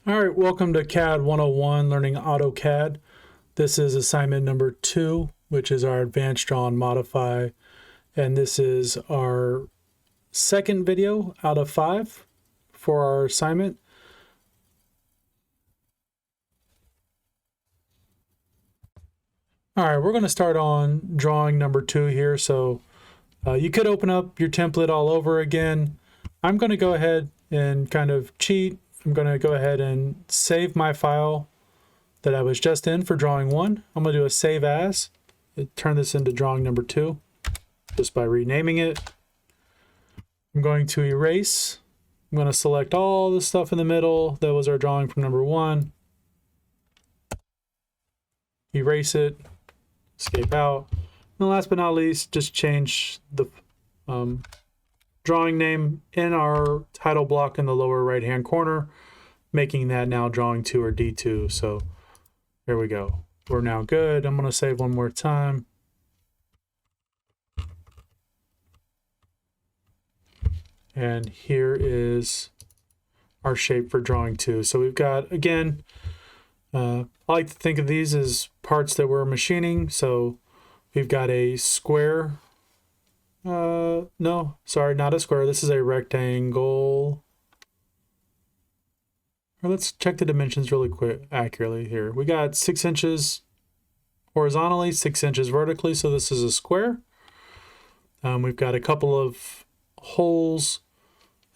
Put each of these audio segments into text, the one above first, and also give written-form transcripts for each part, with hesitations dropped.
All right, welcome to CAD 101, learning AutoCAD. This is assignment number 2, which is our advanced draw and modify. And this is our second video out of 5 for our assignment. All right, we're going to start on drawing number 2 here. So you could open up your template all over again. I'm going to go ahead and kind of cheat. I'm going to go ahead and save my file that I was just in for drawing 1. I'm going to do a save as. Turn this into drawing number 2 just by renaming it. I'm going to erase. I'm going to select all the stuff in the middle. That was our drawing from number 1. Erase it. Escape out. And last but not least, just change the drawing name in our title block in the lower right hand corner, making that now drawing 2 or D2. So there we go. We're now good. I'm going to save one more time. And here is our shape for drawing 2. So we've got, again, I like to think of these as parts that we're machining. So we've got a square. No, sorry, not a square. This is a rectangle. Let's check the dimensions really quick, accurately here. We got 6 inches horizontally, 6 inches vertically. So this is a square. We've got a couple of holes,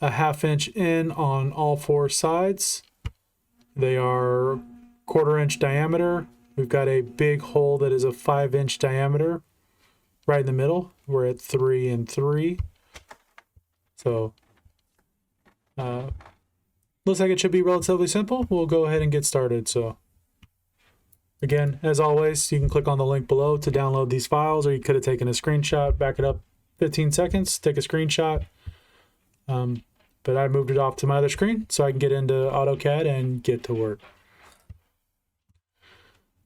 a 1/2 inch in on all 4 sides. They are 1/4 inch diameter. We've got a big hole that is a 5 inch diameter right in the middle. We're at 3 and 3. So looks like it should be relatively simple. We'll go ahead and get started. So again, as always, you can click on the link below to download these files, or you could have taken a screenshot, back it up 15 seconds, take a screenshot. But I moved it off to my other screen so I can get into AutoCAD and get to work.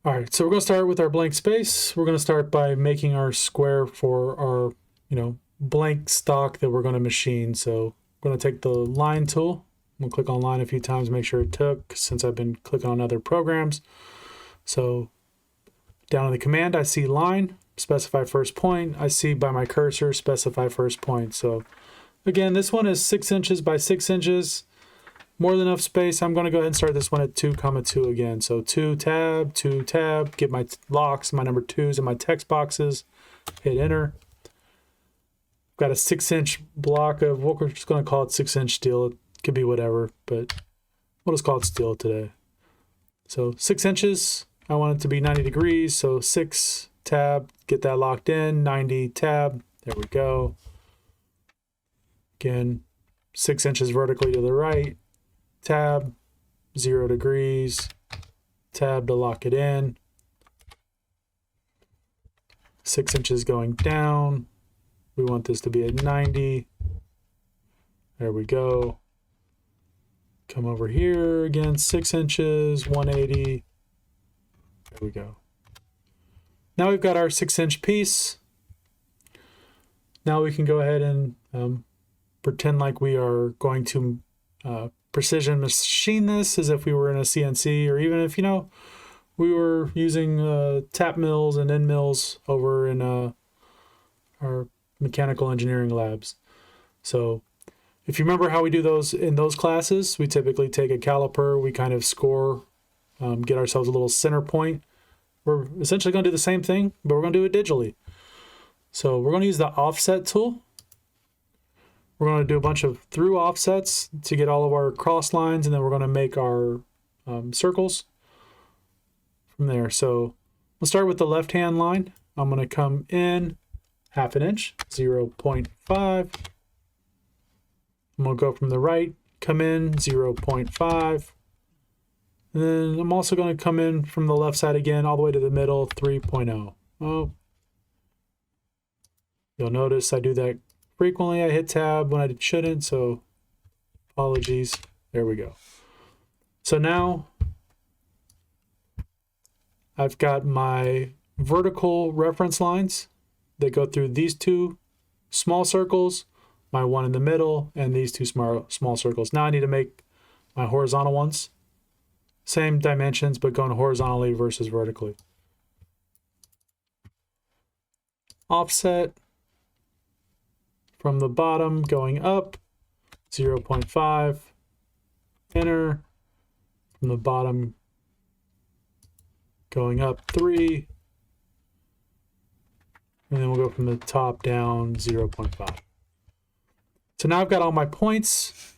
All right, so we're going to start with our blank space. We're going to start by making our square for our, blank stock that we're going to machine. So I'm going to take the line tool. I'm going to click on line a few times, make sure it took, since I've been clicking on other programs. So down in the command, I see line, specify first point. I see by my cursor, specify first point. So again, this one is 6 inches by 6 inches. More than enough space. I'm going to go ahead and start this one at 2, 2 again. So 2 tab, get my locks, my number 2s, and my text boxes. Hit enter. Got a 6 inch block of what we're just going to call it 6 inch steel. It could be whatever, but we'll just call it steel today. So 6 inches. I want it to be 90 degrees. So 6 tab, get that locked in. 90 tab. There we go. Again, 6 inches vertically to the right. Tab, 0 degrees, tab to lock it in, 6 inches going down. We want this to be at 90. There we go. Come over here again, 6 inches, 180. There we go. Now we've got our 6 inch piece. Now we can go ahead and pretend like we are going to precision machine this as if we were in a CNC, or even if we were using tap mills and end mills over in our mechanical engineering labs. So if you remember how we do those in those classes, we typically take a caliper, we kind of score, get ourselves a little center point. We're essentially going to do the same thing, but we're going to do it digitally. So we're going to use the offset tool. We're going to do a bunch of through offsets to get all of our cross lines, and then we're going to make our circles from there. So we'll start with the left-hand line. I'm going to come in 1/2 inch, 0.5. I'm going to go from the right, come in 0.5. And then I'm also going to come in from the left side again, all the way to the middle, 3.0. Oh, you'll notice I do that frequently. I hit tab when I shouldn't, so apologies. There we go. So now I've got my vertical reference lines that go through these 2 small circles, my one in the middle, and these 2 small circles. Now I need to make my horizontal ones. Same dimensions, but going horizontally versus vertically. Offset from the bottom going up, 0.5. Enter. From the bottom going up 3. And then we'll go from the top down 0.5. So now I've got all my points.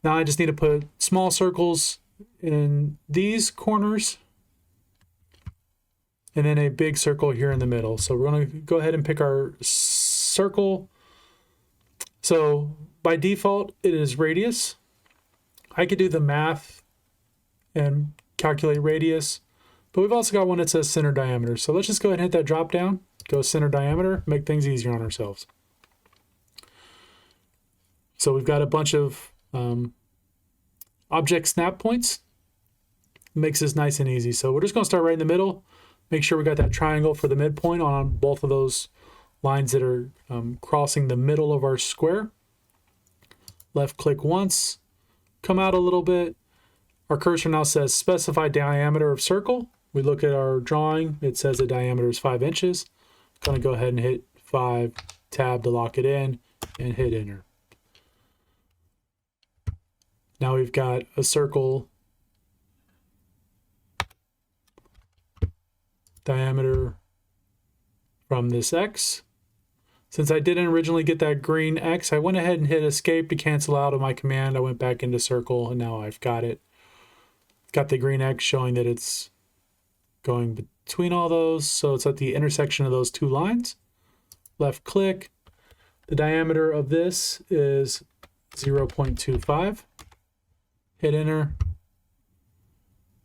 Now I just need to put small circles in these corners and then a big circle here in the middle. So we're going to go ahead and pick our circle. So by default, it is radius. I could do the math and calculate radius, but we've also got one that says center diameter. So let's just go ahead and hit that drop down, go center diameter, make things easier on ourselves. So we've got a bunch of object snap points. Makes this nice and easy. So we're just going to start right in the middle. Make sure we got that triangle for the midpoint on both of those lines that are crossing the middle of our square. Left click once, come out a little bit. Our cursor now says specify diameter of circle. We look at our drawing, it says the diameter is 5 inches. I'm going to go ahead and hit 5, tab to lock it in, and hit enter. Now we've got a circle diameter from this X. Since I didn't originally get that green X, I went ahead and hit escape to cancel out of my command. I went back into circle and now I've got it. Got the green X showing that it's going between all those. So it's at the intersection of those two lines. Left click. The diameter of this is 0.25. Hit enter.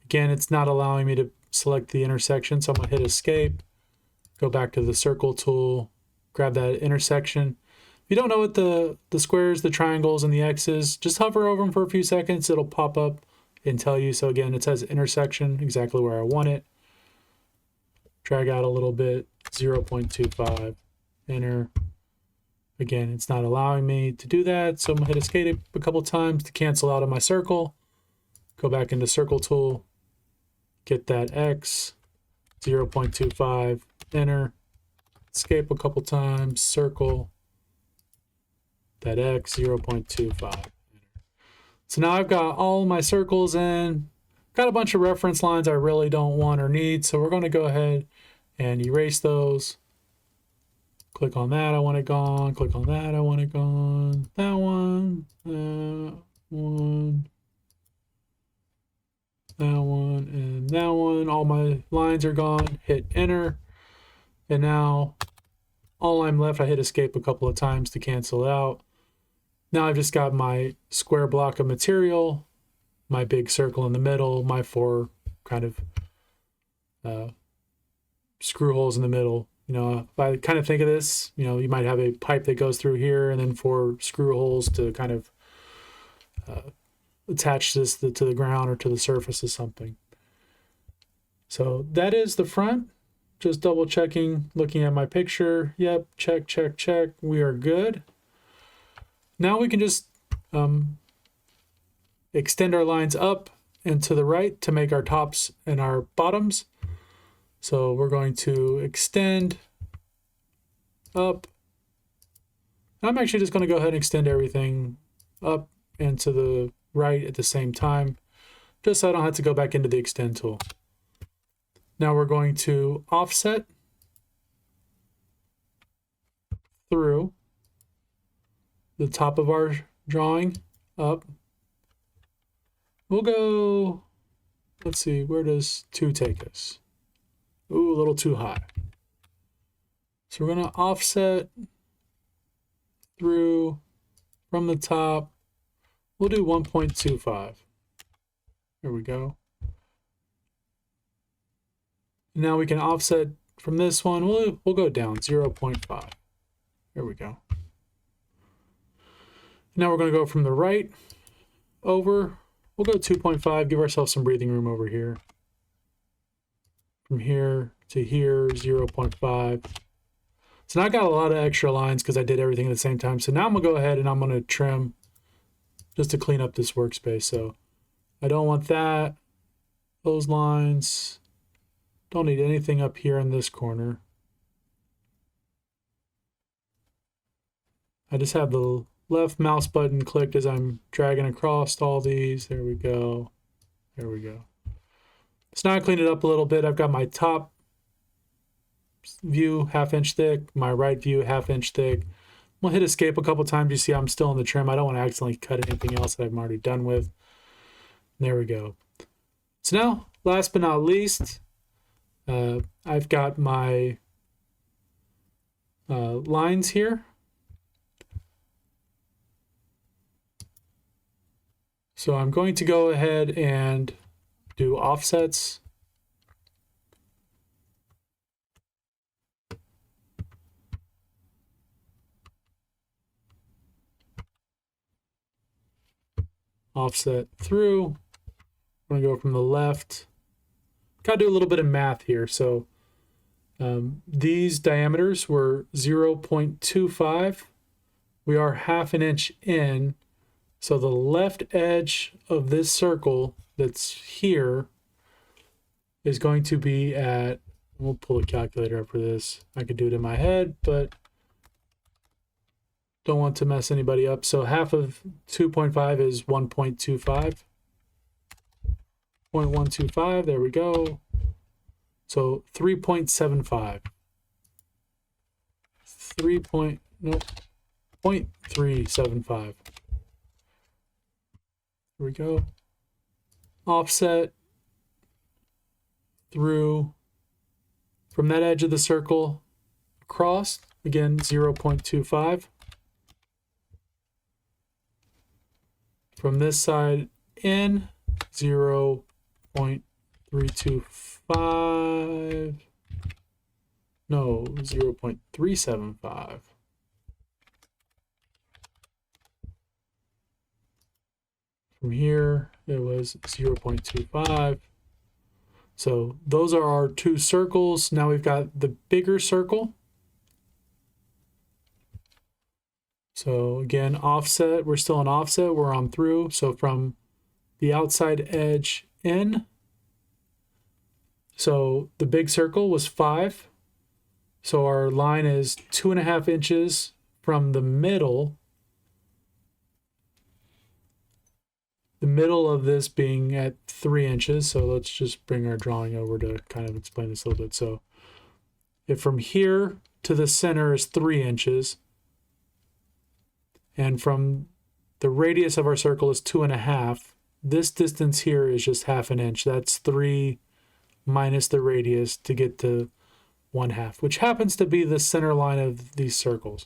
Again, it's not allowing me to select the intersection, so I'm going to hit escape, go back to the circle tool, grab that intersection. If you don't know what the squares, the triangles, and the X's, just hover over them for a few seconds. It'll pop up and tell you. So again, it says intersection, exactly where I want it. Drag out a little bit, 0.25, enter. Again, it's not allowing me to do that, so I'm going to hit escape a couple times to cancel out of my circle. Go back into circle tool, get that X, 0.25, enter. Escape a couple times, circle, that X, 0.25. So now I've got all my circles in, got a bunch of reference lines I really don't want or need, so we're going to go ahead and erase those. Click on that, I want it gone. Click on that, I want it gone. That one, that one, and that one. All my lines are gone. Hit enter. And now all I'm left, I hit escape a couple of times to cancel it out. Now I've just got my square block of material, my big circle in the middle, my 4 kind of screw holes in the middle. You know, if I kind of think of this, you know, you might have a pipe that goes through here and then 4 screw holes to kind of attach this to the ground or to the surface of something. So that is the front. Just double checking, looking at my picture. Yep, check, check, check. We are good. Now we can just extend our lines up and to the right to make our tops and our bottoms. So we're going to extend up. I'm actually just going to go ahead and extend everything up and to the right at the same time, just so I don't have to go back into the extend tool. Now we're going to offset through the top of our drawing up. We'll go, let's see, where does 2 take us? Ooh, a little too high. So we're going to offset through from the top. We'll do 1.25. There we go. Now we can offset from this one. We'll go down 0.5. There we go. Now we're going to go from the right over. We'll go 2.5. Give ourselves some breathing room over here. From here to here, 0.5. So now I got a lot of extra lines because I did everything at the same time. So now I'm going to go ahead and I'm going to trim just to clean up this workspace. So I don't want that. those lines. Don't need anything up here in this corner. I just have the left mouse button clicked as I'm dragging across all these. There we go. There we go. So now I cleaned it up a little bit. I've got my top view 1/2 inch thick, my right view 1/2 inch thick. We'll hit escape a couple times. You see I'm still in the trim. I don't want to accidentally cut anything else that I'm already done with. There we go. So now, last but not least, I've got my lines here. So I'm going to go ahead and do offsets. Offset through. I'm going to go from the left. Got to do a little bit of math here. So these diameters were 0.25. We are 1/2 inch in. So the left edge of this circle that's here is going to be at, we'll pull a calculator up for this. I could do it in my head, but don't want to mess anybody up. So half of 2.5 is 1.25. 0.125, there we go. So 3.75. 0.375. Here we go. Offset through from that edge of the circle across, again 0.25. From this side in 0.325. No, 0.375. From here, it was 0.25. So those are our two circles. Now we've got the bigger circle. So again, offset, we're still on offset, we're on through. So from the outside edge in, so the big circle was 5. So our line is 2.5 inches from the middle. The middle of this being at 3 inches. So let's just bring our drawing over to kind of explain this a little bit. So if from here to the center is 3 inches, and from the radius of our circle is 2.5, this distance here is just 1/2 inch. That's 3 minus the radius to get to 1/2, which happens to be the center line of these circles.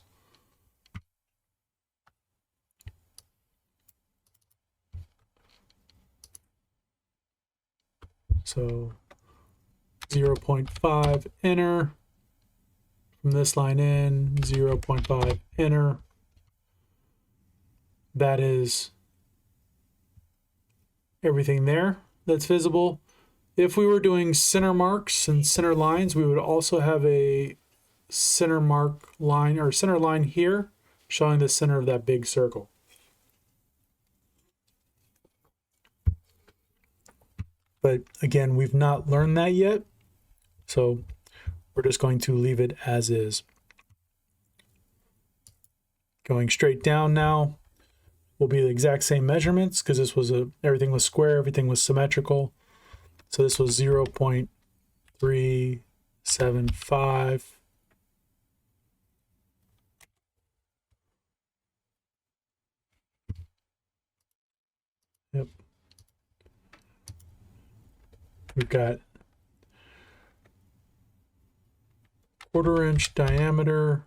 So 0.5 enter. From this line in, 0.5 enter. That is everything there that's visible. If we were doing center marks and center lines, we would also have a center mark line or center line here showing the center of that big circle. But again, we've not learned that yet, so we're just going to leave it as is. Going straight down now will be the exact same measurements because this was everything was square, everything was symmetrical. So this was 0.375. Yep. We've got 1/4 inch diameter.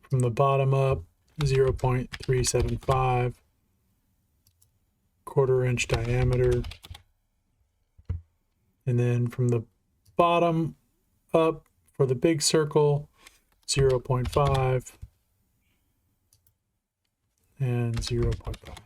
From the bottom up, 0.375. 1/4 inch diameter. And then from the bottom up for the big circle, 0.5 and 0.5.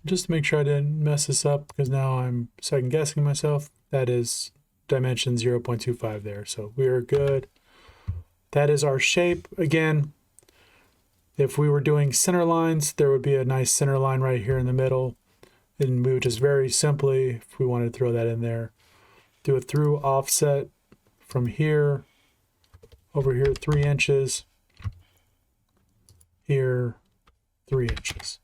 Just to make sure I didn't mess this up, because now I'm second guessing myself. That is dimension 0.25 there. So we are good. That is our shape. Again, if we were doing center lines, there would be a nice center line right here in the middle. And we would just very simply, if we wanted to throw that in there, do a through offset from here, over here 3 inches, here 3 inches.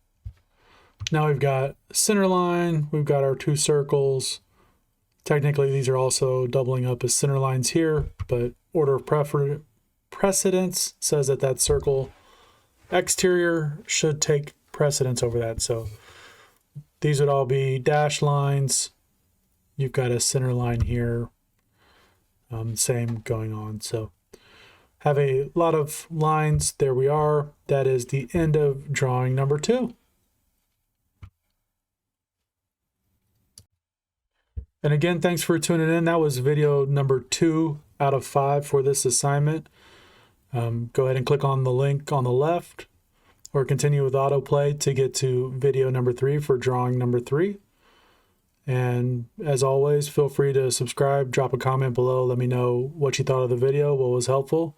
Now we've got center line, we've got our 2 circles. Technically these are also doubling up as center lines here, but order of precedence says that that circle exterior should take precedence over that. So these would all be dash lines. You've got a center line here, same going on. So have a lot of lines. There we are. That is the end of drawing number 2. And again, thanks for tuning in. That was video number 2 out of 5 for this assignment. Go ahead and click on the link on the left or continue with autoplay to get to video number 3 for drawing number 3. And as always, feel free to subscribe, drop a comment below. Let me know what you thought of the video, what was helpful,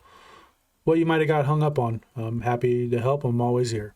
what you might have got hung up on. I'm happy to help. I'm always here.